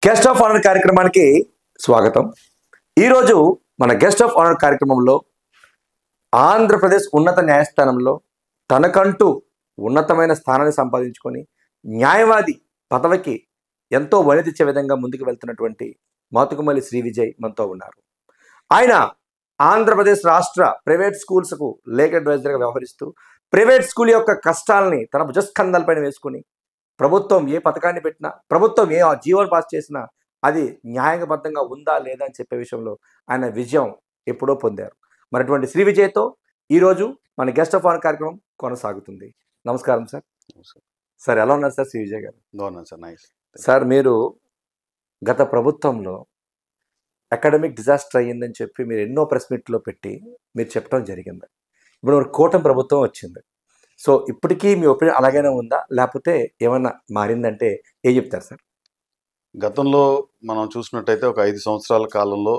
Guest of honour కార్యక్రమానికి స్వాగతం. ఈరోజు మన గెస్ట్ ఆఫ్ ఆనర్ కార్యక్రమంలో ఆంధ్రప్రదేశ్ ఉన్నత న్యాయస్థానంలో తనకంటూ ఉన్నతమైన స్థానాన్ని సంపాదించుకొని న్యాయవాది పదవికి ఎంతో వనితిచ్చే విధంగా ముందుకు వెళ్తున్నటువంటి మాతుకుమల్లి శ్రీ విజయ్ మనతో ఉన్నారు. ఆయన ఆంధ్రప్రదేశ్ రాష్ట్ర ప్రైవేట్ స్కూల్స్కు లీగల్ అడ్వైజర్గా వ్యవహరిస్తూ ప్రైవేట్ స్కూల్ యొక్క కష్టాలని తన భుజస్కంధాలపైన వేసుకుని ప్రభుత్వం ఏ పథకాన్ని పెట్టినా, ప్రభుత్వం ఏ జీవోలు పాస్ చేసినా అది న్యాయబద్ధంగా ఉందా లేదా అని చెప్పే విషయంలో ఆయన విజయం ఎప్పుడో పొందారు. మరి అటువంటి శ్రీ విజయ్తో ఈరోజు మన గెస్ట్ ఆఫ్ ఆనర్ కార్యక్రమం కొనసాగుతుంది. నమస్కారం సార్. సార్ ఎలా ఉన్నారు సార్? శ్రీ విజయ్ గారు బాగున్నాను సార్. Nice sir. మీరు గత ప్రభుత్వంలో అకాడమిక్ డిజాస్టర్ అయ్యిందని చెప్పి మీరు ఎన్నో ప్రెస్ మీట్లో పెట్టి మీరు చెప్పడం జరిగింది. ఇప్పుడు కూటమి ప్రభుత్వం వచ్చింది. సో ఇప్పటికీ మీ ఒపీనియన్ అలాగైనా ఉందా, లేకపోతే ఏమన్నా మారిందంటే ఏం చెప్తారు సార్? గతంలో మనం చూసినట్టయితే ఒక 5 సంవత్సరాల కాలంలో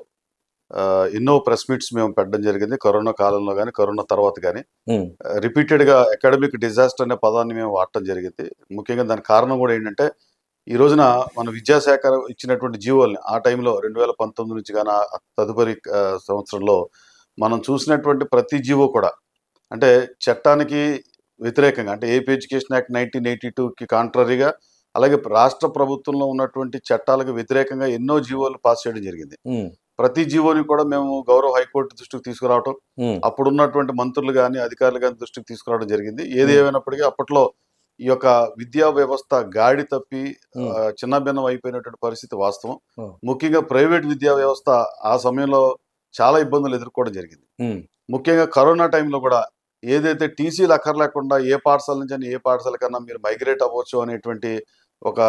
ఎన్నో ప్రెస్ మీట్స్ మేము పెట్టడం జరిగింది. కరోనా కాలంలో కానీ కరోనా తర్వాత కానీ రిపీటెడ్గా అకాడమిక్ డిజాస్టర్ అనే పదాన్ని మేము వాడటం జరిగింది. ముఖ్యంగా దానికి కారణం కూడా ఏంటంటే ఈ రోజున మన విద్యాశాఖ ఇచ్చినటువంటి జీవోల్ని ఆ టైంలో 2019 నుంచి కానీ తదుపరి సంవత్సరంలో మనం చూసినటువంటి ప్రతి జీవో కూడా అంటే చట్టానికి వ్యతిరేకంగా, అంటే ఏపీ ఎడ్యుకేషన్ యాక్ట్ 1982కి కాంట్రరీగా, అలాగే రాష్ట్ర ప్రభుత్వంలో ఉన్నటువంటి చట్టాలకు వ్యతిరేకంగా ఎన్నో జీవోలు పాస్ చేయడం జరిగింది. ప్రతి జీవోని కూడా మేము గౌరవ హైకోర్టు దృష్టికి తీసుకురావటం, అప్పుడున్నటువంటి మంత్రులు కానీ అధికారులు కానీ దృష్టికి తీసుకురావడం జరిగింది. ఏది ఏమైనప్పటికీ అప్పట్లో ఈ యొక్క విద్యా వ్యవస్థ గాడి తప్పి చిన్నభిన్నం అయిపోయినటువంటి పరిస్థితి వాస్తవం. ముఖ్యంగా ప్రైవేట్ విద్యా వ్యవస్థ ఆ సమయంలో చాలా ఇబ్బందులు ఎదుర్కోవడం జరిగింది. ముఖ్యంగా కరోనా టైంలో కూడా ఏదైతే టీసీలు అక్కర్లేకుండా ఏ పాఠశాల నుంచి ఏ పాఠశాల కన్నా మీరు మైగ్రేట్ అవ్వచ్చు అనేటువంటి ఒక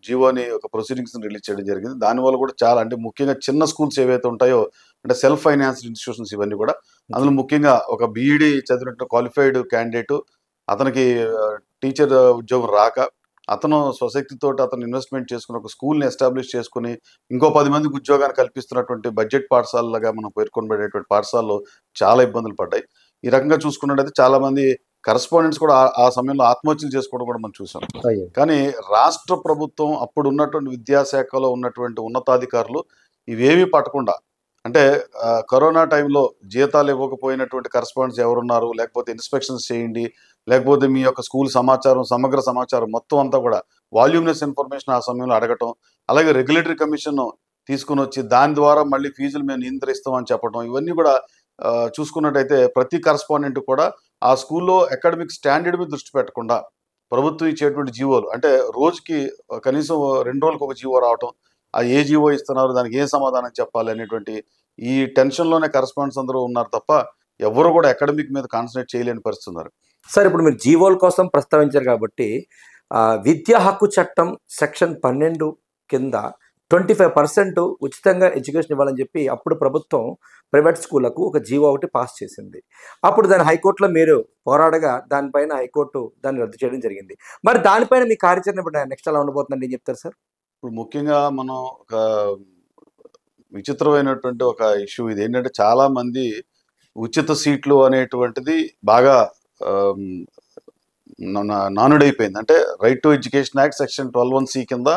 జీవోని, ఒక ప్రొసీడింగ్స్ని రిలీజ్ చేయడం జరిగింది. దానివల్ల కూడా చాలా, అంటే ముఖ్యంగా చిన్న స్కూల్స్ ఏవైతే ఉంటాయో, అంటే సెల్ఫ్ ఫైనాన్స్డ్ ఇన్స్టిట్యూషన్స్ ఇవన్నీ కూడా, అందులో ముఖ్యంగా ఒక బీఈడీ చదివినట్టు క్వాలిఫైడ్ క్యాండిడేట్, అతనికి టీచర్ ఉద్యోగం రాక అతను స్వశక్తితో అతను ఇన్వెస్ట్మెంట్ చేసుకుని ఒక స్కూల్ని ఎస్టాబ్లిష్ చేసుకుని ఇంకో 10 మందికి ఉద్యోగాన్ని కల్పిస్తున్నటువంటి బడ్జెట్ పాఠశాలలుగా మనం పేర్కొనబడేటువంటి పాఠశాలలో చాలా ఇబ్బందులు పడ్డాయి. ఈ రకంగా చూసుకున్నట్టయితే చాలా మంది కరస్పాండెంట్స్ కూడా ఆ సమయంలో ఆత్మహత్యలు చేసుకోవడం కూడా మనం చూసాం. కానీ రాష్ట్ర ప్రభుత్వం అప్పుడు ఉన్నటువంటి విద్యాశాఖలో ఉన్నటువంటి ఉన్నతాధికారులు ఇవేమీ పట్టకుండా, అంటే కరోనా టైంలో జీతాలు ఇవ్వకపోయినటువంటి కరస్పాండెంట్స్ ఎవరున్నారు, లేకపోతే ఇన్స్పెక్షన్స్ చేయండి, లేకపోతే మీ యొక్క స్కూల్ సమాచారం, సమగ్ర సమాచారం మొత్తం అంతా కూడా వాల్యూమినస్ ఇన్ఫర్మేషన్ ఆ సమయంలో అడగటం, అలాగే రెగ్యులేటరీ కమిషన్ తీసుకుని వచ్చి దాని ద్వారా మళ్ళీ ఫీజులు మేము నియంత్రిస్తామని చెప్పడం, ఇవన్నీ కూడా చూసుకున్నట్టయితే ప్రతి కరస్పాండెంట్ కూడా ఆ స్కూల్లో అకాడమిక్ స్టాండర్డ్ మీద దృష్టి పెట్టకుండా ప్రభుత్వం ఇచ్చేటువంటి జీవోలు, అంటే రోజుకి కనీసం 2 రోజులకు ఒక జీవో రావటం, ఆ ఏ జీవో ఇస్తున్నారు, దానికి ఏ సమాధానం చెప్పాలి అనేటువంటి ఈ టెన్షన్లోనే కరస్పాండెంట్స్ అందరూ ఉన్నారు తప్ప ఎవరు కూడా అకాడమిక్ మీద కాన్సన్ట్రేట్ చేయలేని పరిస్థితి ఉన్నారు. సార్, ఇప్పుడు మీరు జీవోల కోసం ప్రస్తావించారు కాబట్టి విద్యా హక్కు చట్టం సెక్షన్ 12 కింద 25% ఉచితంగా ఎడ్యుకేషన్ ఇవ్వాలని చెప్పి అప్పుడు ప్రభుత్వం ప్రైవేట్ స్కూళ్లకు ఒక జీవో ఒకటి పాస్ చేసింది. అప్పుడు దాని హైకోర్టులో మీరు పోరాడగా దానిపైన హైకోర్టు దాన్ని రద్దు చేయడం జరిగింది. మరి దానిపైన మీ కార్యాచరణ ఇప్పుడు నెక్స్ట్ ఎలా ఉండబోతుందండి, ఏం చెప్తారు సార్? ఇప్పుడు ముఖ్యంగా మనం ఒక విచిత్రమైనటువంటి ఒక ఇష్యూ ఇది ఏంటంటే, చాలా మంది ఉచిత సీట్లు అనేటువంటిది బాగా నానుడైపోయింది. అంటే right to education act section 12(1)(c) కింద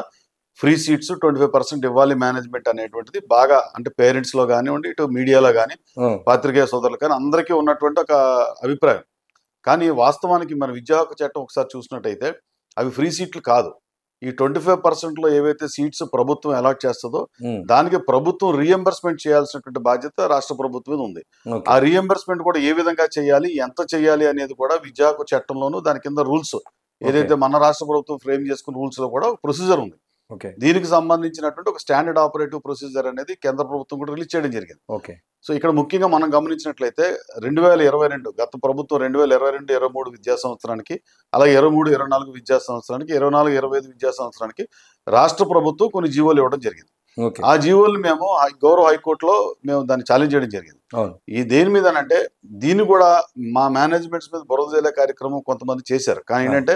ఫ్రీ సీట్స్ 25% ఇవ్వాలి మేనేజ్మెంట్ అనేటువంటిది బాగా, అంటే పేరెంట్స్లో కానివ్వండి, ఇటు మీడియాలో కానీ, పాత్రికేయ సోదరులు కానీ అందరికీ ఉన్నటువంటి ఒక అభిప్రాయం. కానీ వాస్తవానికి మన విద్యా హక్కు చట్టం ఒకసారి చూసినట్టయితే అవి ఫ్రీ సీట్లు కాదు. ఈ 25%లో ఏవైతే సీట్స్ ప్రభుత్వం అలాట్ చేస్తుందో దానికి ప్రభుత్వం రీఎంబర్స్మెంట్ చేయాల్సినటువంటి బాధ్యత రాష్ట్ర ప్రభుత్వం మీద ఉంది. ఆ రీఎంబర్స్మెంట్ కూడా ఏ విధంగా చేయాలి, ఎంత చేయాలి అనేది కూడా విద్యా హక్కు చట్టంలోనూ దాని కింద రూల్స్ ఏదైతే మన రాష్ట్ర ప్రభుత్వం ఫ్రేమ్ చేసుకున్న రూల్స్ లో కూడా ఒక ప్రొసీజర్ ఉంది. దీనికి సంబంధించినటువంటి ఒక స్టాండర్డ్ ఆపరేటివ్ ప్రొసీజర్ అనేది కేంద్ర ప్రభుత్వం కూడా రిలీజ్ చేయడం జరిగింది. సో ఇక్కడ ముఖ్యంగా మనం గమనించినట్లయితే 2022 గత ప్రభుత్వం 2022-23 విద్యా సంవత్సరానికి, అలాగే 23-24 విద్యా సంవత్సరానికి, 24-25 విద్యా సంవత్సరానికి రాష్ట్ర ప్రభుత్వం కొన్ని జీవోలు ఇవ్వడం జరిగింది. ఆ జీవోలు మేము గౌరవ హైకోర్టులో మేము దాన్ని ఛాలెంజ్ చేయడం జరిగింది. ఈ దేని మీద అంటే దీన్ని కూడా మా మేనేజ్మెంట్స్ మీద బురద జల్లే కార్యక్రమం కొంతమంది చేశారు. కానీ ఏంటంటే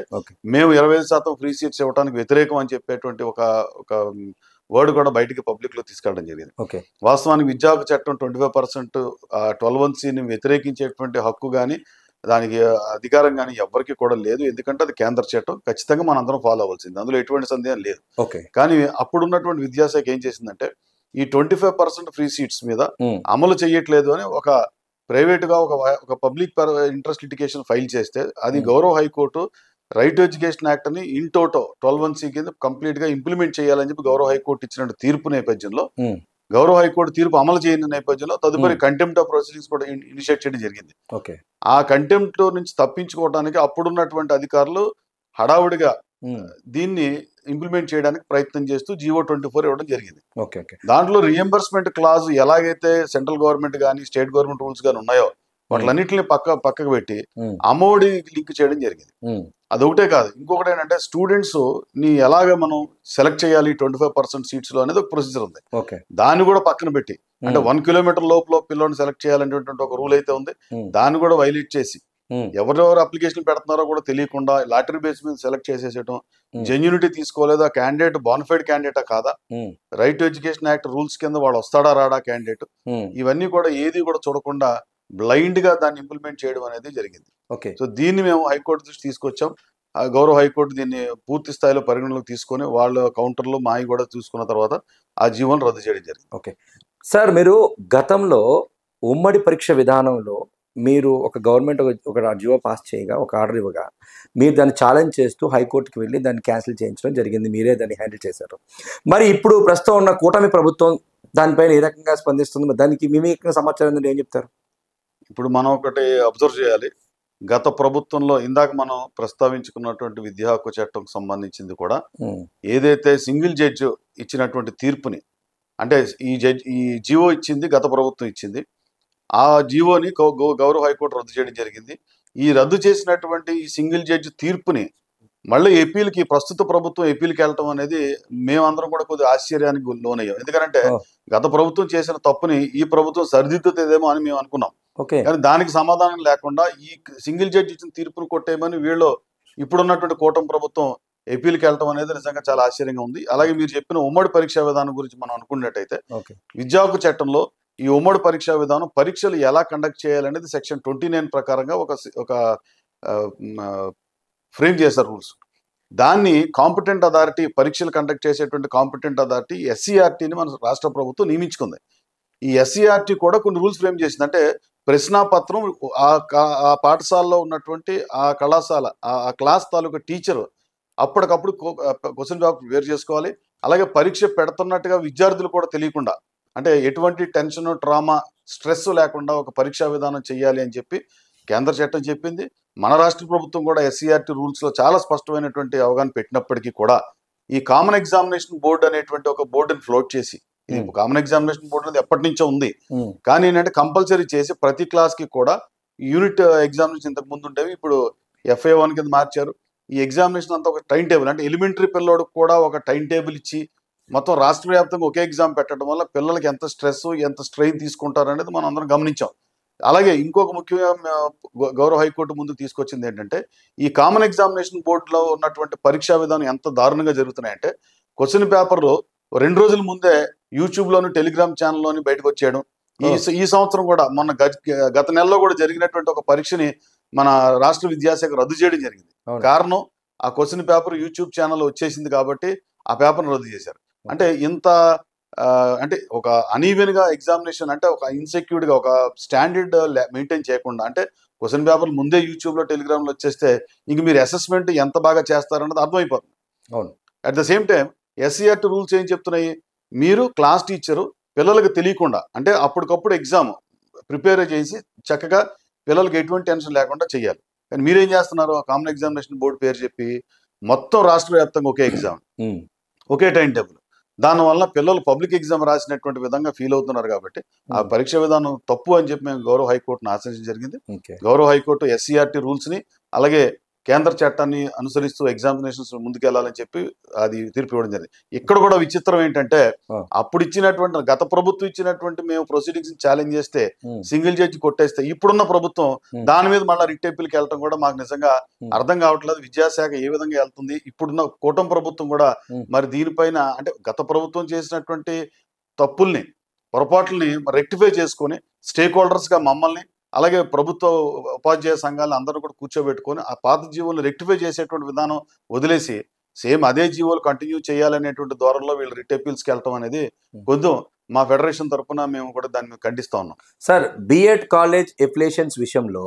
మేము 25% ఫ్రీ సీట్స్ ఇవ్వడానికి వ్యతిరేకం అని చెప్పేటువంటి ఒక వర్డ్ కూడా బయటికి పబ్లిక్ లో తీసుకెళ్ళడం జరిగింది. వాస్తవానికి విద్యా హక్కు చట్టం 25% 12(1)(c)ని వ్యతిరేకించేటువంటి హక్కు కానీ, దానికి అధికారం కానీ ఎవరికి కూడా లేదు. ఎందుకంటే అది కేంద్ర చట్టం, ఖచ్చితంగా మనందరం ఫాలో అవ్వాల్సింది, అందులో ఎటువంటి సందేహం లేదు. ఓకే. కానీ అప్పుడున్నటువంటి విద్యాశాఖ ఏం చేసిందంటే ఈ 25% ఫ్రీ సీట్స్ మీద అమలు చేయట్లేదు అని ఒక ప్రైవేట్ గా ఒక పబ్లిక్ ఇంట్రెస్ట్ లిటిగేషన్ ఫైల్ చేస్తే అది గౌరవ high court right to education act అని ఇన్ టోటో 12(1)(c) కింద కంప్లీట్ గా ఇంప్లిమెంట్ చేయాలని చెప్పి గౌరవ హైకోర్టు ఇచ్చిన తీర్పు నేపథ్యంలో గౌరవ హైకోర్టు తీర్పు అమలు చేయని నేపథ్యంలో తదుపరి కంటెంప్ట్ ఆఫ్ ప్రొసీడింగ్స్ కూడా ఇనిషియేట్ చేయడం జరిగింది. ఓకే. ఆ కంటెంప్ట్ నుంచి తప్పించుకోవడానికి అప్పుడున్నటువంటి అధికారులు హడావుడిగా దీన్ని ఇంప్లిమెంట్ చేయడానికి ప్రయత్నం చేస్తూ జీవో 24 ఇవ్వడం జరిగింది. ఓకే. ఓకే. దాంట్లో రియంబర్స్మెంట్ క్లాజ్ ఎలాగైతే సెంట్రల్ గవర్నమెంట్ కానీ స్టేట్ గవర్నమెంట్ రూల్స్ కానీ ఉన్నాయో వాటిలన్నింటినీ పక్కకు పెట్టి అమౌడి లింక్ చేయడం జరిగింది. అదొకటే కాదు, ఇంకొకటి ఏంటంటే స్టూడెంట్స్ ని ఎలాగ మనం సెలెక్ట్ చేయాలి 25% సీట్స్ లో అనేది ఒక ప్రొసీజర్ ఉంది. దాన్ని కూడా పక్కన పెట్టి అంటే 1 కిలోమీటర్ లోపల పిల్లల్ని సెలెక్ట్ చేయాలనేటువంటి ఒక రూల్ అయితే ఉంది, దాన్ని కూడా వైలేట్ చేసి ఎవరెవరు అప్లికేషన్ పెడుతున్నారో కూడా తెలియకుండా లాటరీ బేస్ మీద సెలెక్ట్ చేసేయటం, జెన్యూనిటీ తీసుకోలేదా క్యాండిడేట్ బోనఫైడ్ క్యాండిడేటా కాదా, right to education act rules కింద వాడు వస్తాడా రాడా క్యాండిడేట్, ఇవన్నీ కూడా ఏది కూడా చూడకుండా బ్లైండ్ గా దాన్ని ఇంప్లిమెంట్ చేయడం అనేది జరిగింది. సో దీన్ని మేము హైకోర్టు దృష్టి తీసుకొచ్చాం. గౌరవ హైకోర్టు దీన్ని పూర్తి స్థాయిలో పరిగణలోకి తీసుకొని వాళ్ళ కౌంటర్లో మాయి కూడా చూసుకున్న తర్వాత ఆ జీవోను రద్దు చేయడం జరిగింది. ఓకే సార్, మీరు గతంలో ఉమ్మడి పరీక్ష విధానంలో మీరు ఒక గవర్నమెంట్ ఒక జీవో పాస్ చేయగా ఒక ఆర్డర్ ఇవ్వగా మీరు దాన్ని ఛాలెంజ్ చేస్తూ హైకోర్టుకి వెళ్ళి దాన్ని క్యాన్సిల్ చేయించడం జరిగింది, మీరే దాన్ని హ్యాండిల్ చేశారు. మరి ఇప్పుడు ప్రస్తుతం ఉన్న కూటమి ప్రభుత్వం దానిపైన ఏ రకంగా స్పందిస్తుంది, దానికి మీ సమాచారం ఏం చెప్తారు? ఇప్పుడు మనం ఒకటి అబ్జర్వ్ చేయాలి, గత ప్రభుత్వంలో ఇందాక మనం ప్రస్తావించుకున్నటువంటి విద్యా హక్కు చట్టంకు సంబంధించింది కూడా ఏదైతే సింగిల్ జడ్జి ఇచ్చినటువంటి తీర్పుని, అంటే ఈ జీవో ఇచ్చింది గత ప్రభుత్వం ఇచ్చింది, ఆ జీవోని గౌరవ హైకోర్టు రద్దు చేయడం జరిగింది. ఈ రద్దు చేసినటువంటి ఈ సింగిల్ జడ్జి తీర్పుని మళ్ళీ ఏపీలకి ప్రస్తుత ప్రభుత్వం ఏపీలకి వెళ్ళటం అనేది మేమందరం కూడా కొద్దిగా ఆశ్చర్యానికి లోనయ్యాం. ఎందుకంటే గత ప్రభుత్వం చేసిన తప్పుని ఈ ప్రభుత్వం సరిదిద్దుతుందేమో అని మేము అనుకున్నాం. కానీ దానికి సమాధానం లేకుండా ఈ సింగిల్ జడ్జి ఇచ్చిన తీర్పును కొట్టేయమని వీళ్ళు ఇప్పుడున్నటువంటి కూటమి ప్రభుత్వం ఏపీలకి వెళ్ళటం అనేది నిజంగా చాలా ఆశ్చర్యంగా ఉంది. అలాగే మీరు చెప్పిన ఉమ్మడి పరీక్షా విధానం గురించి మనం అనుకున్నట్టయితే విద్యా హక్కు చట్టంలో ఈ ఉమ్మడి పరీక్షా విధానం పరీక్షలు ఎలా కండక్ట్ చేయాలనేది సెక్షన్ 29 ప్రకారంగా ఒక ఫ్రేమ్ చేశారు రూల్స్. దాన్ని కాంపిటెంట్ అథారిటీ, పరీక్షలు కండక్ట్ చేసేటువంటి కాంపిటెంట్ అథారిటీ ఎస్సీఆర్టీని మన రాష్ట్ర ప్రభుత్వం నియమించుకుంది. ఈ ఎస్సీఆర్టీ కూడా కొన్ని రూల్స్ ఫ్రేమ్ చేసింది. అంటే ప్రశ్నాపత్రం ఆ పాఠశాలలో ఉన్నటువంటి ఆ కళాశాల ఆ క్లాస్ తాలూకా టీచర్ అప్పటికప్పుడు క్వశ్చన్ పేపర్ వేరు చేసుకోవాలి. అలాగే పరీక్ష పెడుతున్నట్టుగా విద్యార్థులు కూడా తెలియకుండా, అంటే ఎటువంటి టెన్షన్, ట్రామా, స్ట్రెస్ లేకుండా ఒక పరీక్షా విధానం చేయాలి అని చెప్పి కేంద్ర చట్టం చెప్పింది. మన రాష్ట్ర ప్రభుత్వం కూడా ఎస్సీఆర్టీ రూల్స్ లో చాలా స్పష్టమైనటువంటి అవగాహన పెట్టినప్పటికీ కూడా ఈ కామన్ ఎగ్జామినేషన్ బోర్డు అనేటువంటి ఒక బోర్డుని ఫ్లోట్ చేసి, ఇది కామన్ ఎగ్జామినేషన్ బోర్డు అనేది ఎప్పటి నుంచో ఉంది, కానీ ఏంటంటే కంపల్సరీ చేసి ప్రతి క్లాస్ కి కూడా యూనిట్ ఎగ్జామినేషన్ ఇంతకు ముందు ఉండేవి, ఇప్పుడు FA1 కింద మార్చారు. ఈ ఎగ్జామినేషన్ అంతా ఒక టైం టేబుల్, అంటే ఎలిమెంటరీ పిల్లోడికి కూడా ఒక టైం టేబుల్ ఇచ్చి మొత్తం రాష్ట్ర వ్యాప్తంగా ఒకే ఎగ్జామ్ పెట్టడం వల్ల పిల్లలకి ఎంత స్ట్రెస్, ఎంత స్ట్రెయిన్ తీసుకుంటారు అనేది మనం అందరం గమనించాం. అలాగే ఇంకొక ముఖ్యంగా గౌరవ హైకోర్టు ముందు తీసుకొచ్చింది ఏంటంటే ఈ కామన్ ఎగ్జామినేషన్ బోర్డులో ఉన్నటువంటి పరీక్షా విధానం ఎంత దారుణంగా జరుగుతున్నాయంటే క్వశ్చన్ పేపర్లు 2 రోజుల ముందే యూట్యూబ్లోని, టెలిగ్రామ్ ఛానల్లోని బయటకు వచ్చేయడం. ఈ సంవత్సరం కూడా మొన్న గత నెలలో కూడా జరిగినటువంటి ఒక పరీక్షని మన రాష్ట్ర విద్యాశాఖ రద్దు చేయడం జరిగింది. కారణం ఆ క్వశ్చన్ పేపర్ యూట్యూబ్ ఛానల్ వచ్చేసింది కాబట్టి ఆ పేపర్ను రద్దు చేశారు. అంటే ఇంత అంటే ఒక అనీవెన్ గా ఎగ్జామినేషన్, అంటే ఒక ఇన్సెక్యూర్డ్ గా ఒక స్టాండర్డ్ మెయింటైన్ చేయకుండా, అంటే క్వశ్చన్ పేపర్లు ముందే యూట్యూబ్ లో, టెలిగ్రామ్ లో వచ్చేస్తే ఇంక మీరు అసెస్మెంట్ ఎంత బాగా చేస్తారన్నది అర్థమైపోతుంది. At the same time SCERT rules ఏం చెప్తున్నాయి, మీరు క్లాస్ టీచరు పిల్లలకు తెలియకుండా, అంటే అప్పటికప్పుడు ఎగ్జామ్ ప్రిపేర్ చేసి చక్కగా పిల్లలకి ఎటువంటి టెన్షన్ లేకుండా చేయాలి. కానీ మీరేం చేస్తున్నారు, కామన్ ఎగ్జామినేషన్ బోర్డు పేరు చెప్పి మొత్తం రాష్ట్ర వ్యాప్తంగా ఒకే ఎగ్జామ్, ఒకే టైం టేబుల్, దానివల్ల పిల్లలు పబ్లిక్ ఎగ్జామ్ రాసినటువంటి విధంగా ఫీల్ అవుతున్నారు. కాబట్టి ఆ పరీక్ష విధానం తప్పు అని చెప్పి మేము గౌరవ హైకోర్టును ఆశ్రయించడం జరిగింది. గౌరవ హైకోర్టు ఎస్సీఆర్టీ రూల్స్ ని అలాగే కేంద్ర చట్టాన్ని అనుసరిస్తూ ఎగ్జామినేషన్స్ ముందుకెళ్లాలని చెప్పి అది తీర్పు ఇవ్వడం జరిగింది. ఇక్కడ కూడా విచిత్రం ఏంటంటే అప్పుడు ఇచ్చినటువంటి, గత ప్రభుత్వం ఇచ్చినటువంటి మేము ప్రొసీడింగ్స్ ఛాలెంజ్ చేస్తే సింగిల్ జడ్జి కొట్టేస్తే ఇప్పుడున్న ప్రభుత్వం దాని మీద మళ్ళీ రిట్ అప్పీల్కి వెళ్ళడం కూడా మాకు నిజంగా అర్థం కావట్లేదు. విద్యాశాఖ ఏ విధంగా వెళ్తుంది, ఇప్పుడున్న కూటమి ప్రభుత్వం కూడా మరి దీనిపైన, అంటే గత ప్రభుత్వం చేసినటువంటి తప్పుల్ని, పొరపాట్లని రెక్టిఫై చేసుకొని స్టేక్ హోల్డర్స్ గా మమ్మల్ని అలాగే ప్రభుత్వ ఉపాధ్యాయ సంఘాలను అందరూ కూడా కూర్చోబెట్టుకొని ఆ పాత జీవోలను రెక్టిఫై చేసేటువంటి విధానం వదిలేసి సేమ్ అదే జీవోలు కంటిన్యూ చేయాలనేటువంటి ధోరణిలో వీళ్ళు రిట్ అపీల్స్కి వెళ్ళటం అనేది కొంచెం మా ఫెడరేషన్ తరఫున మేము కూడా దాన్ని ఖండిస్తా ఉన్నాం. సార్, బిఎడ్ కాలేజ్ ఎఫిలియేషన్స్ విషయంలో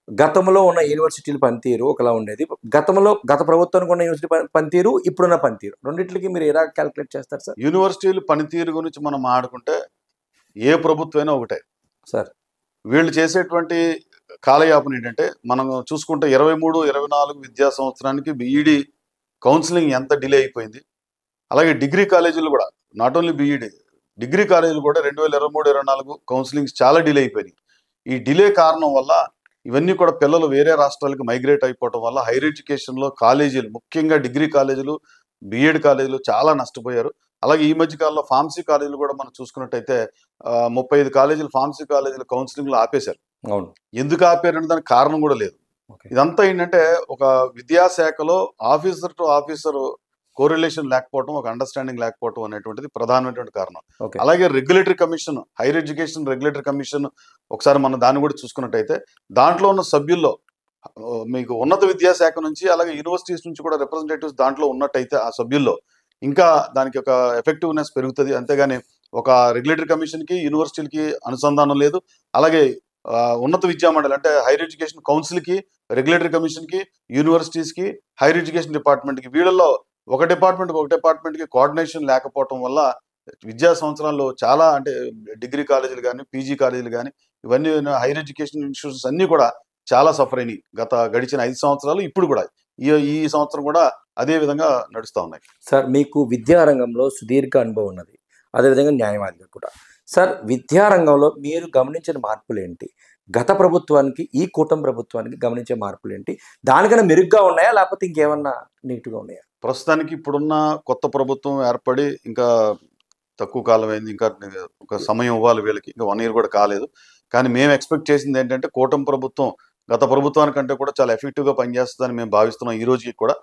గతంలో ఉన్న యూనివర్సిటీల పనితీరు ఒకలా ఉండేది. గత ప్రభుత్వానికి ఉన్న యూనివర్సిటీ పనితీరు, ఇప్పుడున్న పనితీరు రెండింటికి మీరు ఎలా క్యాలిక్యులేట్ చేస్తారు సార్? యూనివర్సిటీలు పనితీరు గురించి మనం మాట్లాడుకుంటే ఏ ప్రభుత్వమైనా ఒకటే సార్. వీళ్ళు చేసేటువంటి కాలయాపన ఏంటంటే, మనం చూసుకుంటే 23-24 విద్యా సంవత్సరానికి బీఈడి కౌన్సిలింగ్ ఎంత డిలే అయిపోయింది. అలాగే డిగ్రీ కాలేజీలు కూడా, నాట్ ఓన్లీ బీఈడి, డిగ్రీ కాలేజీలు కూడా 2023-24 కౌన్సిలింగ్స్ చాలా డిలే అయిపోయినాయి. ఈ డిలే కారణం వల్ల ఇవన్నీ కూడా పిల్లలు వేరే రాష్ట్రాలకు మైగ్రేట్ అయిపోవటం వల్ల హైయర్ ఎడ్యుకేషన్లో కాలేజీలు, ముఖ్యంగా డిగ్రీ కాలేజీలు, బీఎడ్ కాలేజీలు చాలా నష్టపోయారు. అలాగే ఈ మధ్య కాలంలో ఫార్మసీ కాలేజీలు కూడా మనం చూసుకున్నట్టయితే 35 కాలేజీలు ఫార్మసీ కాలేజీలు కౌన్సిలింగ్లో ఆపేశారు. అవును. ఎందుకు ఆపారనే దానికి కారణం కూడా లేదు. ఇదంతా ఏంటంటే ఒక విద్యాశాఖలో ఆఫీసర్ టు ఆఫీసర్ కోరిలేషన్ లేకపోవడం, ఒక అండర్స్టాండింగ్ లేకపోవడం అనేటువంటిది ప్రధానమైనటువంటి కారణం. అలాగే regulatory commission, higher education regulatory commission, ఒకసారి మనం దాన్ని కూడా చూసుకున్నట్టయితే దాంట్లో ఉన్న సభ్యుల్లో మీకు ఉన్నత విద్యాశాఖ నుంచి అలాగే యూనివర్సిటీస్ నుంచి కూడా రిప్రజెంటేటివ్స్ దాంట్లో ఉన్నట్టయితే ఆ సభ్యుల్లో ఇంకా దానికి ఒక ఎఫెక్టివ్నెస్ పెరుగుతుంది. అంతేగాని ఒక రెగ్యులేటరీ కమిషన్కి యూనివర్సిటీలకి అనుసంధానం లేదు. అలాగే ఉన్నత విద్యా మండలి అంటే హైయర్ ఎడ్యుకేషన్ కౌన్సిల్కి, రెగ్యులేటరీ కమిషన్కి, యూనివర్సిటీస్కి, హైయర్ ఎడ్యుకేషన్ డిపార్ట్మెంట్కి, వీళ్ళల్లో ఒక డిపార్ట్మెంట్కి కోఆర్డినేషన్ లేకపోవటం వల్ల విద్యా సంవత్సరాల్లో చాలా, అంటే డిగ్రీ కాలేజీలు కానీ, పీజీ కాలేజీలు కానీ, ఇవన్నీ హైయర్ ఎడ్యుకేషన్ ఇన్స్టిట్యూషన్స్ అన్నీ కూడా చాలా సఫర్ అయినాయి గడిచిన 5 సంవత్సరాలు. ఇప్పుడు కూడా ఈ సంవత్సరం కూడా అదే విధంగా నడుస్తూ ఉన్నాయి. సార్, మీకు విద్యారంగంలో సుదీర్ఘ అనుభవం ఉన్నది, అదేవిధంగా న్యాయవాదిగా కూడా. సార్, విద్యారంగంలో మీరు గమనించిన మార్పులు ఏంటి? గత ప్రభుత్వానికి ఈ కూటమి ప్రభుత్వానికి గమనించే మార్పులు ఏంటి? దానికన్నా మెరుగ్గా ఉన్నాయా, లేకపోతే ఇంకేమన్నా నీట్గా ఉన్నాయా? ప్రస్తుతానికి ఇప్పుడున్న కొత్త ప్రభుత్వం ఏర్పడి ఇంకా తక్కువ కాలం అయింది, ఇంకా ఒక సమయం ఇవ్వాలి వీళ్ళకి, ఇంకా 1 year కూడా కాలేదు. కానీ మేము ఎక్స్పెక్ట్ చేసింది ఏంటంటే కూటమి ప్రభుత్వం గత ప్రభుత్వానికంటే కూడా చాలా ఎఫెక్టివ్గా పనిచేస్తుందని మేము భావిస్తున్నాం ఈ రోజుకి కూడా.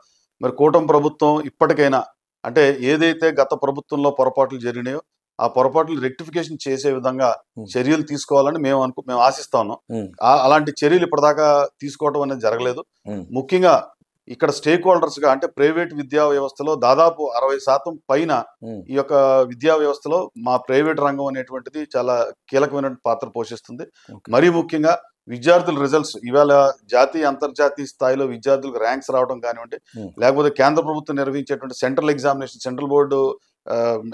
మరి కూటమి ప్రభుత్వం ఇప్పటికైనా, అంటే ఏదైతే గత ప్రభుత్వంలో పొరపాట్లు జరిగినాయో ఆ పొరపాట్లు రెక్టిఫికేషన్ చేసే విధంగా చర్యలు తీసుకోవాలని మేము ఆశిస్తా ఉన్నాం. అలాంటి చర్యలు ఇప్పటిదాకా తీసుకోవడం అనేది జరగలేదు. ముఖ్యంగా ఇక్కడ స్టేక్ హోల్డర్స్ గా, అంటే ప్రైవేట్ విద్యా వ్యవస్థలో దాదాపు 60% పైన ఈ యొక్క విద్యా వ్యవస్థలో మా ప్రైవేట్ రంగం అనేటువంటిది చాలా కీలకమైన పాత్ర పోషిస్తుంది. మరీ ముఖ్యంగా విద్యార్థుల రిజల్ట్స్, ఇవాళ జాతీయ అంతర్జాతీయ స్థాయిలో విద్యార్థులకు ర్యాంక్స్ రావడం కానివ్వండి, లేకపోతే కేంద్ర ప్రభుత్వం నిర్వహించేటువంటి central examination, central board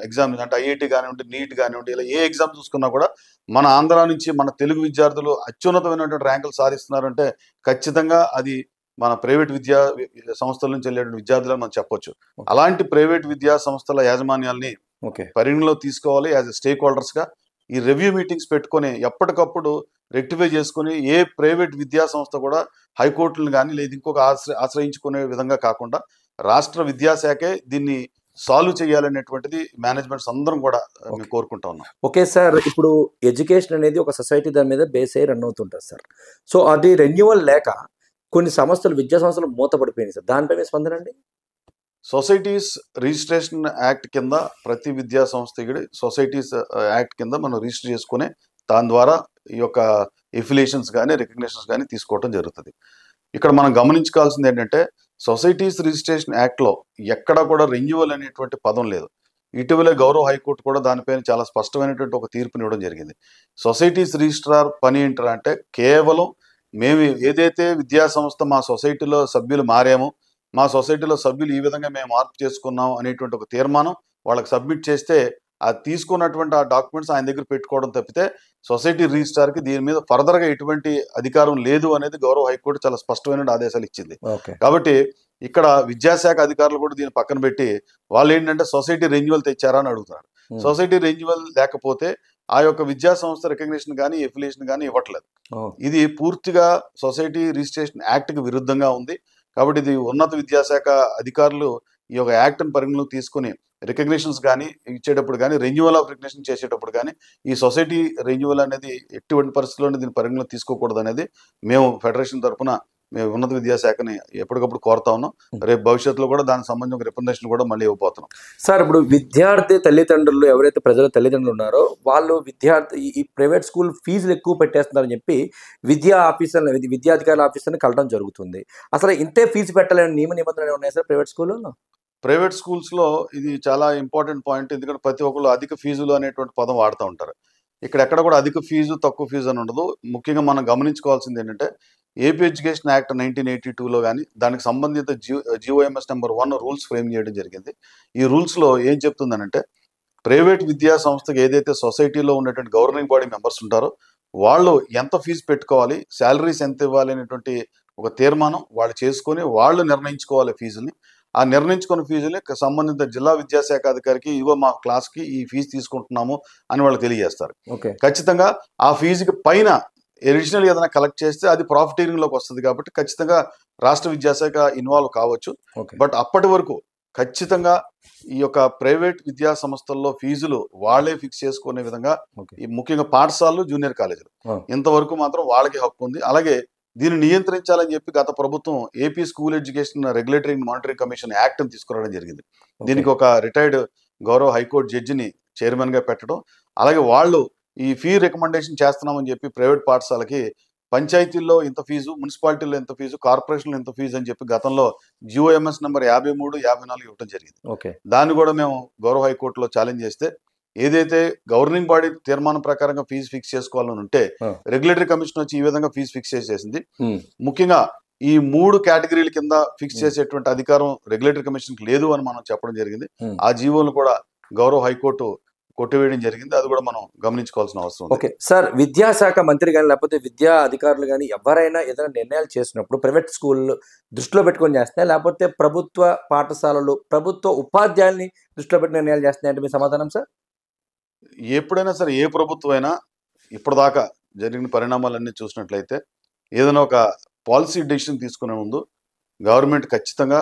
exam అంటే ఐఐటి కానివ్వండి, నీట్ కానివ్వండి, ఇలా ఏ ఎగ్జామ్ చూసుకున్నా కూడా మన ఆంధ్ర నుంచి మన తెలుగు విద్యార్థులు అత్యున్నతమైనటువంటి ర్యాంకులు సాధిస్తున్నారంటే ఖచ్చితంగా అది మన ప్రైవేట్ విద్యా సంస్థల నుంచి వెళ్ళేటువంటి విద్యార్థులను మనం చెప్పొచ్చు. అలాంటి ప్రైవేట్ విద్యా సంస్థల యాజమాన్యాల్ని పరిగణలో తీసుకోవాలి. యాజ్ ఎ స్టేక్ హోల్డర్స్ గా ఈ రివ్యూ మీటింగ్స్ పెట్టుకొని ఎప్పటికప్పుడు రెక్టిఫై చేసుకుని, ఏ ప్రైవేట్ విద్యా సంస్థ కూడా హైకోర్టులను కానీ లేదా ఇంకొక ఆశ్రయించుకునే విధంగా కాకుండా రాష్ట్ర విద్యాశాఖే దీన్ని సాల్వ్ చేయాలనేటువంటిది మేనేజ్మెంట్స్ అందరం కూడా మేము కోరుకుంటా ఉన్నాం. ఓకే సార్, ఇప్పుడు ఎడ్యుకేషన్ అనేది ఒక సొసైటీ దాని మీద బేస్ అయ్యి రన్ అవుతుంటుంది సార్. సో అది రెన్యువల్ లేక కొన్ని సంస్థలు, విద్యా సంస్థలు మూతపడిపోయినాయి సార్. దానిపై మీ స్పందన అండి? సొసైటీస్ రిజిస్ట్రేషన్ యాక్ట్ కింద ప్రతి విద్యా సంస్థ సొసైటీస్ యాక్ట్ కింద మనం రిజిస్టర్ చేసుకుని దాని ద్వారా ఈ యొక్క ఎఫిలియేషన్స్ కానీ రికగ్నిషన్స్ కానీ తీసుకోవడం జరుగుతుంది. ఇక్కడ మనం గమనించుకోవాల్సింది ఏంటంటే సొసైటీస్ రిజిస్ట్రేషన్ యాక్ట్లో ఎక్కడ కూడా రెన్యువల్ అనేటువంటి పదం లేదు. ఇటీవలే గౌరవ హైకోర్టు కూడా దానిపైన చాలా స్పష్టమైనటువంటి ఒక తీర్పునివ్వడం జరిగింది. సొసైటీస్ రిజిస్ట్రార్ పని ఏంటంటే అంటే కేవలం మేము ఏదైతే విద్యా సంస్థ మా సొసైటీలో సభ్యులు మారామో, మా సొసైటీలో సభ్యులు ఈ విధంగా మేము మార్పు చేసుకున్నాం అనేటువంటి ఒక తీర్మానం వాళ్ళకి సబ్మిట్ చేస్తే అది తీసుకున్నటువంటి ఆ డాక్యుమెంట్స్ ఆయన దగ్గర పెట్టుకోవడం తప్పితే సొసైటీ రిజిస్ట్రార్కి దీని మీద ఫర్దర్గా ఎటువంటి అధికారం లేదు అనేది గౌరవ హైకోర్టు చాలా స్పష్టమైన ఆదేశాలు ఇచ్చింది. కాబట్టి ఇక్కడ విద్యాశాఖ అధికారులు కూడా దీన్ని పక్కన పెట్టి వాళ్ళు ఏంటంటే సొసైటీ రెన్యువల్ తెచ్చారా అని అడుగుతున్నారు. సొసైటీ రెన్యువల్ లేకపోతే ఆ యొక్క విద్యా సంస్థ రికగ్నిషన్ కానీ ఎఫిలియేషన్ కానీ ఇవ్వట్లేదు. ఇది పూర్తిగా సొసైటీ రిజిస్ట్రేషన్ యాక్ట్కి విరుద్ధంగా ఉంది. కాబట్టి ఇది ఉన్నత విద్యాశాఖ అధికారులు ఈ యొక్క యాక్ట్ని పరిగణలోకి తీసుకుని రికగ్నిషన్స్ కానీ ఇచ్చేటప్పుడు కానీ, రెన్యువల్ ఆఫ్ రికగ్నిషన్ చేసేటప్పుడు కానీ ఈ సొసైటీ రెన్యువల్ అనేది ఎటువంటి పరిస్థితుల్లోనే దీన్ని పరిగణలోకి తీసుకోకూడదు అనేది మేము ఫెడరేషన్ తరఫున మేము ఉన్నత విద్యాశాఖని ఎప్పటికప్పుడు కోరుతా ఉన్నాం. రేపు భవిష్యత్తులో కూడా దానికి సంబంధించిన రికమెండేషన్ కూడా మళ్ళీ ఇవ్వబోతున్నాం. సార్, ఇప్పుడు విద్యార్థి తల్లిదండ్రులు ఎవరైతే ప్రజల తల్లిదండ్రులు ఉన్నారో వాళ్ళు ఈ ప్రైవేట్ స్కూల్ ఫీజులు ఎక్కువ పెట్టేస్తున్నారని చెప్పి విద్యాధికారుల ఆఫీసర్ని కలవడం జరుగుతుంది. అసలు ఇంతే ఫీజు పెట్టాలని నిబంధనలు ఉన్నాయి సార్ ప్రైవేట్ స్కూల్లో? ప్రైవేట్ స్కూల్స్లో ఇది చాలా ఇంపార్టెంట్ పాయింట్. ఎందుకంటే ప్రతి ఒక్కళ్ళు అధిక ఫీజులు అనేటువంటి పదం వాడుతూ ఉంటారు. ఇక్కడ ఎక్కడ కూడా అధిక ఫీజు తక్కువ ఫీజు అని ఉండదు. ముఖ్యంగా మనం గమనించుకోవాల్సింది ఏంటంటే ఏపీ ఎడ్యుకేషన్ యాక్ట్ 1982లో కానీ దానికి సంబంధిత GOMS నెంబర్ 1 రూల్స్ ఫ్రేమ్ చేయడం జరిగింది. ఈ రూల్స్లో ఏం చెప్తుందనంటే ప్రైవేట్ విద్యా సంస్థకి ఏదైతే సొసైటీలో ఉన్నటువంటి గవర్నింగ్ బాడీ మెంబర్స్ ఉంటారో వాళ్ళు ఎంత ఫీజు పెట్టుకోవాలి, శాలరీస్ ఎంత ఇవ్వాలి అనేటువంటి ఒక తీర్మానం వాళ్ళు చేసుకొని వాళ్ళు నిర్ణయించుకోవాలి ఫీజుని. ఆ నిర్ణయించుకున్న ఫీజుని సంబంధిత జిల్లా విద్యాశాఖ అధికారికి ఇగో మా క్లాస్కి ఈ ఫీజు తీసుకుంటున్నాము అని వాళ్ళు తెలియజేస్తారు. ఖచ్చితంగా ఆ ఫీజుకి పైన ఎడిషనల్ ఏదైనా కలెక్ట్ చేస్తే అది ప్రాఫిటీరింగ్లోకి వస్తుంది. కాబట్టి ఖచ్చితంగా రాష్ట్ర విద్యాశాఖ ఇన్వాల్వ్ కావచ్చు. బట్ అప్పటి వరకు ఖచ్చితంగా ఈ యొక్క ప్రైవేట్ విద్యా సంస్థల్లో ఫీజులు వాళ్ళే ఫిక్స్ చేసుకునే విధంగా ఈ ముఖ్యంగా పాఠశాలలు, జూనియర్ కాలేజీలు ఇంతవరకు మాత్రం వాళ్ళకి హక్కు ఉంది. అలాగే దీన్ని నియంత్రించాలని చెప్పి గత ప్రభుత్వం AP school education regulatory and monitoring commission యాక్ట్ని తీసుకురావడం జరిగింది. దీనికి ఒక రిటైర్డ్ గౌరవ హైకోర్టు జడ్జిని చైర్మన్గా పెట్టడం, అలాగే వాళ్ళు ఈ ఫీ రికమెండేషన్ చేస్తున్నామని చెప్పి ప్రైవేట్ పాఠశాలకి పంచాయతీల్లో ఇంత ఫీజు, మున్సిపాలిటీలో ఇంత ఫీజు, కార్పొరేషన్లో ఇంత ఫీజు అని చెప్పి గతంలో GOMS నెంబర్ 53, 54 ఇవ్వడం జరిగింది. దాన్ని కూడా మేము గౌరవ హైకోర్టులో ఛాలెంజ్ చేస్తే ఏదైతే గవర్నింగ్ బాడీ తీర్మానం ప్రకారంగా ఫీజు ఫిక్స్ చేసుకోవాలని ఉంటే రెగ్యులేటరీ కమిషన్ వచ్చి ఈ విధంగా ఫీజు ఫిక్స్ చేసేసింది. ముఖ్యంగా ఈ 3 కేటగిరీల కింద ఫిక్స్ చేసేటువంటి అధికారం రెగ్యులేటరీ కమిషన్కి లేదు అని మనం చెప్పడం జరిగింది. ఆ జీవోను కూడా గౌరవ హైకోర్టు కొట్టివేయడం జరిగింది. అది కూడా మనం గమనించుకోవాల్సిన అవసరం ఉంది. ఓకే సార్, విద్యాశాఖ మంత్రి కానీ లేకపోతే విద్యా అధికారులు కానీ ఎవరైనా ఏదైనా నిర్ణయాలు చేసినప్పుడు ప్రైవేట్ స్కూళ్ళు దృష్టిలో పెట్టుకొని చేస్తున్నాయి, లేకపోతే ప్రభుత్వ పాఠశాలలు ప్రభుత్వ ఉపాధ్యాయుల్ని దృష్టిలో పెట్టి నిర్ణయాలు చేస్తున్నాయి అంటే మీ సమాధానం సార్? ఎప్పుడైనా సరే ఏ ప్రభుత్వం అయినా ఇప్పటిదాకా జరిగిన పరిణామాలన్నీ చూసినట్లయితే ఏదైనా ఒక పాలసీ డెసిషన్ తీసుకునే ముందు గవర్నమెంట్ ఖచ్చితంగా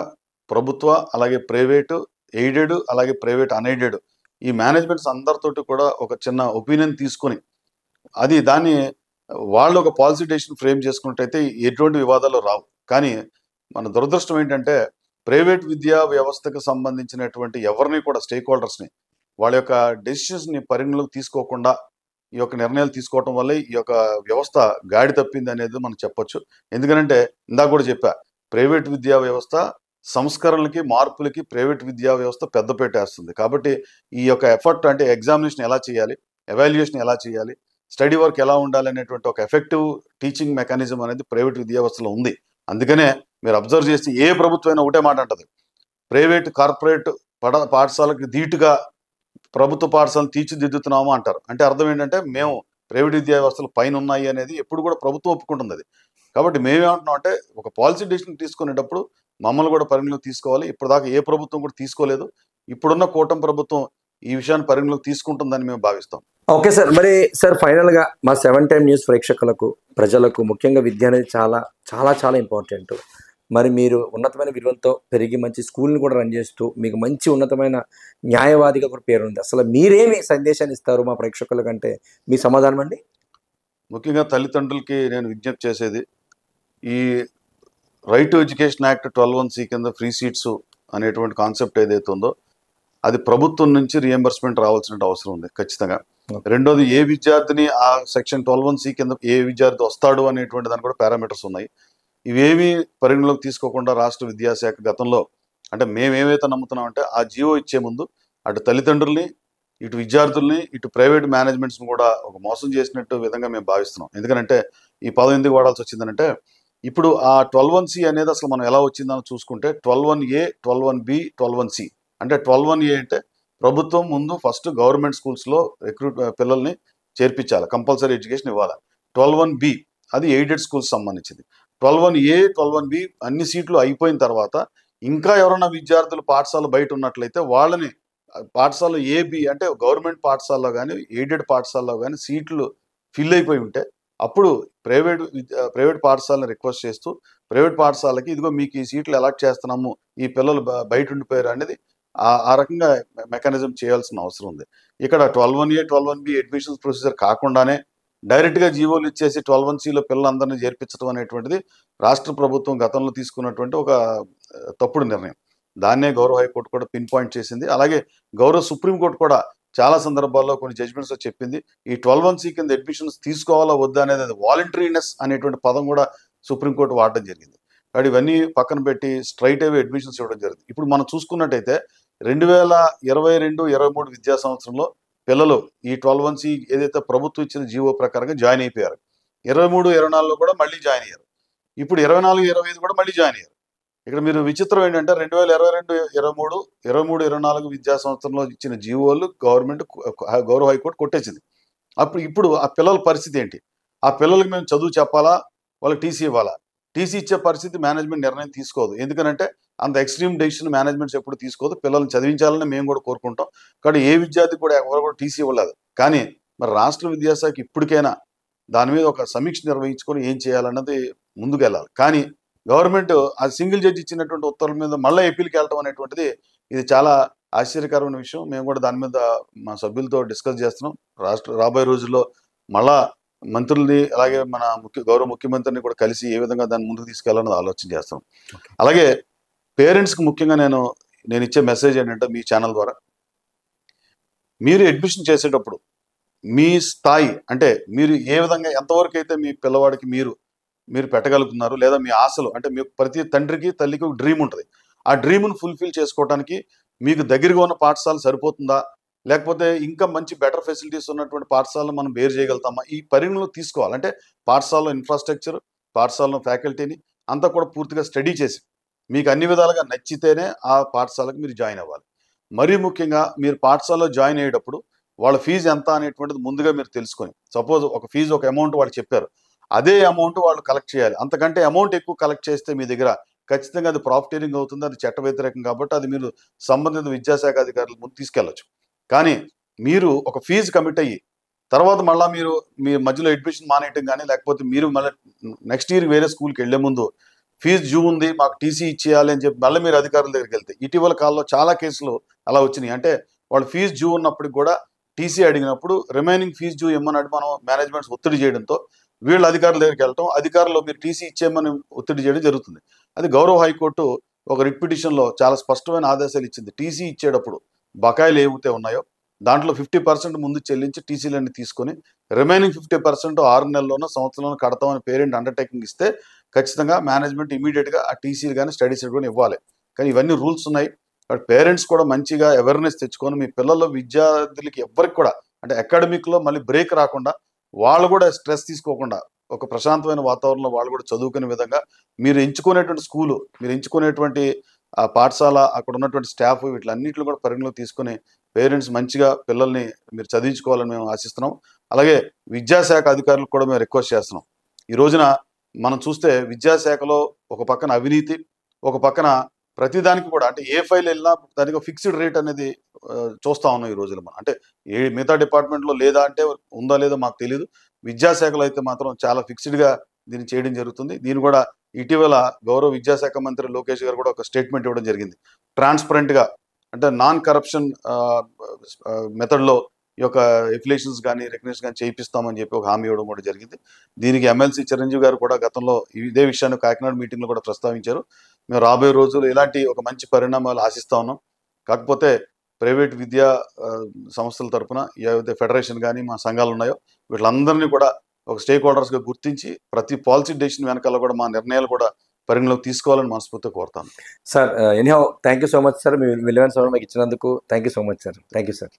ప్రభుత్వ, అలాగే ప్రైవేటు, ఎయిడెడ్, అలాగే ప్రైవేట్ అన్ఎయిడెడ్ ఈ మేనేజ్మెంట్స్ అందరితోటి కూడా ఒక చిన్న ఒపీనియన్ తీసుకొని దాన్ని వాళ్ళు ఒక పాలసీ డెసిషన్ ఫ్రేమ్ చేసుకున్నట్టయితే ఎటువంటి వివాదాలు రావు. కానీ మన దురదృష్టం ఏంటంటే ప్రైవేట్ విద్యా వ్యవస్థకు సంబంధించినటువంటి ఎవరిని కూడా స్టేక్ హోల్డర్స్ని వాళ్ళ యొక్క డెసిషన్స్ని పరిగణలోకి తీసుకోకుండా ఈ యొక్క నిర్ణయాలు తీసుకోవటం వల్ల ఈ యొక్క వ్యవస్థ గాడి తప్పింది అనేది మనం చెప్పొచ్చు. ఎందుకంటే ఇందాక కూడా చెప్పా, ప్రైవేట్ విద్యా వ్యవస్థ సంస్కరణలకి, మార్పులకి ప్రైవేట్ విద్యా వ్యవస్థ పెద్దపీట వేస్తుంది. కాబట్టి ఈ యొక్క ఎఫర్ట్ అంటే ఎగ్జామినేషన్ ఎలా చేయాలి, ఎవాల్యుయేషన్ ఎలా చేయాలి, స్టడీ వర్క్ ఎలా ఉండాలి అనేటువంటి ఒక ఎఫెక్టివ్ టీచింగ్ మెకానిజం అనేది ప్రైవేట్ విద్యా వ్యవస్థలో ఉంది. అందుకనే మీరు అబ్జర్వ్ చేస్తే ఏ ప్రభుత్వం అయినా ఒకటే మాట అంటది, ప్రైవేట్ కార్పొరేట్ పాఠశాలకు ధీటుగా ప్రభుత్వ పాఠశాలను తీర్చిదిద్దుతున్నాము అంటారు. అంటే అర్థం ఏంటంటే మేము ప్రైవేట్ విద్యా వ్యవస్థలు పైన ఉన్నాయి అనేది ఎప్పుడు కూడా ప్రభుత్వం ఒప్పుకుంటుంది. అది కాబట్టి మేమేమంటున్నాం అంటే ఒక పాలసీ డెసిషన్ తీసుకునేటప్పుడు మమ్మల్ని కూడా పరిగణలోకి తీసుకోవాలి. ఇప్పటిదాకా ఏ ప్రభుత్వం కూడా తీసుకోలేదు. ఇప్పుడున్న కూటమి ప్రభుత్వం ఈ విషయాన్ని పరిగణలోకి తీసుకుంటుందని మేము భావిస్తాం. ఓకే సార్, మరి సార్ ఫైనల్గా మా 7 Time న్యూస్ ప్రేక్షకులకు, ప్రజలకు ముఖ్యంగా విద్య అనేది చాలా చాలా చాలా ఇంపార్టెంట్. మరి మీరు ఉన్నతమైన విలువలతో పెరిగి మంచి స్కూల్ని కూడా రన్ చేస్తూ మీకు మంచి ఉన్నతమైన న్యాయవాదిగా కూడా పేరుంది. అసలు మీరేమి సందేశాన్ని ఇస్తారు మా ప్రేక్షకుల కంటే మీ సమాధానం అండి? ముఖ్యంగా తల్లిదండ్రులకి నేను విజ్ఞప్తి చేసేది, ఈ right to education act 12(1)(c) కింద ఫ్రీ సీట్స్ అనేటువంటి కాన్సెప్ట్ ఏదైతే ఉందో అది ప్రభుత్వం నుంచి రియంబర్స్మెంట్ రావాల్సిన అవసరం ఉంది ఖచ్చితంగా. రెండోది, ఏ విద్యార్థిని ఆ సెక్షన్ 12(1)(c) కింద ఏ విద్యార్థి వస్తాడు అనేటువంటి దానికి కూడా పారామీటర్స్ ఉన్నాయి. ఇవేమీ పరిగణలోకి తీసుకోకుండా రాష్ట్ర విద్యాశాఖ గతంలో అంటే మేమేమైతే నమ్ముతున్నామంటే ఆ జీవో ఇచ్చే ముందు అటు తల్లిదండ్రుల్ని, ఇటు విద్యార్థుల్ని, ఇటు ప్రైవేట్ మేనేజ్మెంట్స్ని కూడా ఒక మోసం చేసినట్టు విధంగా మేము భావిస్తున్నాం. ఎందుకంటే ఈ పదం ఎందుకు వాడాల్సి వచ్చిందంటే ఇప్పుడు ఆ 12(1)(c) అనేది అసలు మనం ఎలా వచ్చిందని చూసుకుంటే 12(1)(a), 12(1)(b), 12(1)(c). అంటే 12(1)(a) అంటే ప్రభుత్వం ముందు ఫస్ట్ గవర్నమెంట్ స్కూల్స్లో పిల్లల్ని చేర్పించాలి, కంపల్సరీ ఎడ్యుకేషన్ ఇవ్వాలి. 12(1)(b) అది ఎయిడెడ్ స్కూల్స్ సంబంధించింది. 12(1)(a), 12(1)(b) అన్ని సీట్లు అయిపోయిన తర్వాత ఇంకా ఎవరైనా విద్యార్థులు పాఠశాల బయట ఉన్నట్లయితే వాళ్ళని పాఠశాల AB అంటే గవర్నమెంట్ పాఠశాలలో కానీ ఎయిడెడ్ పాఠశాలలో కానీ సీట్లు ఫిల్ అయిపోయి ఉంటే అప్పుడు ప్రైవేట్ పాఠశాలను రిక్వెస్ట్ చేస్తూ ప్రైవేట్ పాఠశాలకి ఇదిగో మీకు ఈ సీట్లు అలాట్ చేస్తున్నాము, ఈ పిల్లలు బయట ఉండిపోయారు అనేది ఆ రకంగా మెకానిజం చేయాల్సిన అవసరం ఉంది. ఇక్కడ 12(1)(a), 12(1)(b) అడ్మిషన్స్ ప్రొసీజర్ కాకుండానే డైరెక్ట్గా జీవోలు ఇచ్చేసి 12(1)(c)లో పిల్లలందరినీ చేర్పించడం అనేటువంటిది రాష్ట్ర ప్రభుత్వం గతంలో తీసుకున్నటువంటి ఒక తప్పుడు నిర్ణయం. దాన్నే గౌరవ హైకోర్టు కూడా పిన్ పాయింట్ చేసింది. అలాగే గౌరవ సుప్రీంకోర్టు కూడా చాలా సందర్భాల్లో కొన్ని జడ్జిమెంట్స్లో చెప్పింది. ఈ 12(1)(c) కింద అడ్మిషన్స్ తీసుకోవాలా వద్దా అనేది వాలంటరీనెస్ అనేటువంటి పదం కూడా సుప్రీంకోర్టు వాడడం జరిగింది. కాబట్టి ఇవన్నీ పక్కన పెట్టి స్ట్రైట్ అవే అడ్మిషన్స్ ఇవ్వడం జరిగింది. ఇప్పుడు మనం చూసుకున్నట్టయితే 2022-23 విద్యా సంవత్సరంలో పిల్లలు ఈ 12(1)(c) ఏదైతే ప్రభుత్వం ఇచ్చిన జీవో ప్రకారంగా జాయిన్ అయిపోయారు. 23-24లో కూడా మళ్ళీ జాయిన్ అయ్యారు. ఇప్పుడు 24-25 కూడా మళ్ళీ జాయిన్ అయ్యారు. ఇక్కడ మీరు విచిత్రం ఏంటంటే 2022-23, 23-24 విద్యా సంవత్సరంలో ఇచ్చిన జీవోలు గౌరవ హైకోర్టు కొట్టేసింది. ఇప్పుడు ఆ పిల్లల పరిస్థితి ఏంటి? ఆ పిల్లలకి మేము చదువు చెప్పాలా, వాళ్ళకి టీసీ ఇవ్వాలా? టీసీ ఇచ్చే పరిస్థితి మేనేజ్మెంట్ నిర్ణయం తీసుకోదు. ఎందుకంటే అంత ఎక్స్ట్రీమ్ డెసిషన్ మేనేజ్మెంట్స్ ఎప్పుడు తీసుకోదు. పిల్లల్ని చదివించాలని మేము కూడా కోరుకుంటాం. కానీ ఏ విద్యార్థి కూడా ఎవరు కూడా టీసీ ఇవ్వలేదు. కానీ మరి రాష్ట్ర విద్యాశాఖ ఇప్పటికైనా దాని మీద ఒక సమీక్ష నిర్వహించుకొని ఏం చేయాలన్నది ముందుకు వెళ్ళాలి. కానీ గవర్నమెంట్ ఆ సింగిల్ జడ్జి ఇచ్చినటువంటి ఉత్తర్వుల మీద మళ్ళీ అప్పీల్కి వెళ్ళడం అనేటువంటిది ఇది చాలా ఆశ్చర్యకరమైన విషయం. మేము కూడా దాని మీద మా సభ్యులతో డిస్కస్ చేస్తున్నాం. రాబోయే రోజుల్లో మళ్ళా మంత్రుల్ని అలాగే మన గౌరవ ముఖ్యమంత్రిని కూడా కలిసి ఏ విధంగా దాన్ని ముందుకు తీసుకెళ్లాలని ఆలోచన చేస్తాం. అలాగే పేరెంట్స్కి ముఖ్యంగా నేను ఇచ్చే మెసేజ్ ఏంటంటే మీ ఛానల్ ద్వారా మీరు అడ్మిషన్ చేసేటప్పుడు మీ స్థాయి అంటే మీరు ఏ విధంగా ఎంతవరకు అయితే మీ పిల్లవాడికి మీరు పెట్టగలుగుతున్నారు, లేదా మీ ఆశలు అంటే మీకు ప్రతి తండ్రికి తల్లికి ఒక డ్రీమ్ ఉంటుంది. ఆ డ్రీమ్ను ఫుల్ఫిల్ చేసుకోవడానికి మీకు దగ్గరగా ఉన్న పాఠశాల సరిపోతుందా, లేకపోతే ఇంకా మంచి బెటర్ ఫెసిలిటీస్ ఉన్నటువంటి పాఠశాలను మనం బేర్ చేయగలుగుతామా? ఈ పరిగణలో తీసుకోవాలి. అంటే పాఠశాలలో ఇన్ఫ్రాస్ట్రక్చర్, పాఠశాలలో ఫ్యాకల్టీని అంతా కూడా పూర్తిగా స్టడీ చేసి మీకు అన్ని విధాలుగా నచ్చితేనే ఆ పాఠశాలకు మీరు జాయిన్ అవ్వాలి. మరీ ముఖ్యంగా మీరు పాఠశాలలో జాయిన్ అయ్యేటప్పుడు వాళ్ళ ఫీజు ఎంత అనేటువంటిది ముందుగా మీరు తెలుసుకొని, సపోజ్ ఒక ఫీజు ఒక అమౌంట్ వాళ్ళు చెప్పారు, అదే అమౌంట్ వాళ్ళు కలెక్ట్ చేయాలి. అంతకంటే అమౌంట్ ఎక్కువ కలెక్ట్ చేస్తే మీ దగ్గర ఖచ్చితంగా అది ప్రాఫిటీరింగ్ అవుతుంది. అది చట్ట వ్యతిరేకం. కాబట్టి అది మీరు సంబంధిత విద్యాశాఖ అధికారుల ముందు తీసుకెళ్లొచ్చు. కానీ మీరు ఒక ఫీజు కమిట్ అయ్యి తర్వాత మళ్ళీ మీ మధ్యలో అడ్మిషన్ మానేయటం కానీ, లేకపోతే మీరు మళ్ళీ నెక్స్ట్ ఇయర్ వేరే స్కూల్కి వెళ్లే ముందు ఫీజు డ్యూ ఉంది మాకు టీసీ ఇచ్చేయాలి అని చెప్పి మళ్ళీ మీరు అధికారుల దగ్గరికి వెళ్తే ఇటీవల కాలంలో చాలా కేసులు అలా వచ్చినాయి. అంటే వాళ్ళు ఫీజు డ్యూ ఉన్నప్పటికి కూడా టీసీ అడిగినప్పుడు రిమైనింగ్ ఫీజు డ్యూ ఇమ్మన్నట్టు మనం మేనేజ్మెంట్స్ ఒత్తిడి చేయడంతో వీళ్ళు అధికారుల దగ్గరికి వెళ్ళటం, అధికారులు మీరు టీసీ ఇచ్చేయమని ఒత్తిడి చేయడం జరుగుతుంది. అది గౌరవ హైకోర్టు ఒక రిట్ పిటిషన్లో చాలా స్పష్టమైన ఆదేశాలు ఇచ్చింది. టీసీ ఇచ్చేటప్పుడు బకాయిలు ఏవైతే ఉన్నాయో దాంట్లో 50% ముందు చెల్లించి టీసీలన్నీ తీసుకొని రిమైనింగ్ 50% 6 నెలల్లోనో సంవత్సరంలోనో కడతామని పేరెంట్ అండర్టేకింగ్ ఇస్తే ఖచ్చితంగా మేనేజ్మెంట్ ఇమీడియట్గా ఆ టీసీలు కానీ స్టడీస్ కానీ ఇవ్వాలి. కానీ ఇవన్నీ రూల్స్ ఉన్నాయి. బట్ పేరెంట్స్ కూడా మంచిగా అవేర్నెస్ తెచ్చుకొని మీ పిల్లల్లో విద్యార్థులకి ఎవ్వరికి కూడా అంటే అకాడమిక్లో మళ్ళీ బ్రేక్ రాకుండా వాళ్ళు కూడా స్ట్రెస్ తీసుకోకుండా ఒక ప్రశాంతమైన వాతావరణంలో వాళ్ళు కూడా చదువుకునే విధంగా మీరు ఎంచుకునేటువంటి స్కూలు, మీరు ఎంచుకునేటువంటి ఆ పాఠశాల, అక్కడ ఉన్నటువంటి స్టాఫ్ వీటిలన్నింటిలో కూడా పరిగణలోకి తీసుకుని పేరెంట్స్ మంచిగా పిల్లల్ని మీరు చదివించుకోవాలని మేము ఆశిస్తున్నాం. అలాగే విద్యాశాఖ అధికారులకు కూడా మేము రిక్వెస్ట్ చేస్తున్నాం. ఈ రోజున మనం చూస్తే విద్యాశాఖలో ఒక పక్కన అవినీతి, ఒక పక్కన ప్రతిదానికి కూడా అంటే ఏ ఫైల్ వెళ్ళినా దానికి ఫిక్స్డ్ రేట్ అనేది చూస్తా ఉన్నాం ఈ రోజుల్లో. మనం అంటే మిగతా డిపార్ట్మెంట్లో లేదా అంటే ఉందా లేదో మాకు తెలియదు. విద్యాశాఖలో అయితే మాత్రం చాలా ఫిక్స్డ్గా దీన్ని చేయడం జరుగుతుంది. దీన్ని కూడా ఇటీవల గౌరవ విద్యాశాఖ మంత్రి లోకేష్ గారు కూడా ఒక స్టేట్మెంట్ ఇవ్వడం జరిగింది. ట్రాన్స్పరెంట్గా అంటే నాన్ కరప్షన్ మెథడ్లో ఈ యొక్క ఎఫిలియేషన్స్ కానీ రికగ్నిషన్ కానీ చేయిస్తామని చెప్పి ఒక హామీ ఇవ్వడం కూడా జరిగింది. దీనికి ఎమ్మెల్సీ చిరంజీవి గారు కూడా గతంలో ఇదే విషయాన్ని కాకినాడ మీటింగ్లో కూడా ప్రస్తావించారు. మేము రాబోయే రోజులు ఇలాంటి ఒక మంచి పరిణామాలు ఆశిస్తా ఉన్నాం. కాకపోతే ప్రైవేట్ విద్యా సంస్థల తరఫున ఏవైతే ఫెడరేషన్ కానీ మా సంఘాలు ఉన్నాయో వీళ్ళందరినీ కూడా ఒక స్టేక్ హోల్డర్స్గా గుర్తించి ప్రతి పాలసీ డెసిషన్ వెనకాల కూడా మా నిర్ణయాలు కూడా పరిగణలోకి తీసుకోవాలని మనస్ఫూర్తిగా కోరుతాను. Sir anyhow thank you so much sir. మీ విలువైన సమయం మాకు ఇచ్చినందుకు thank you so much sir. Thank you sir.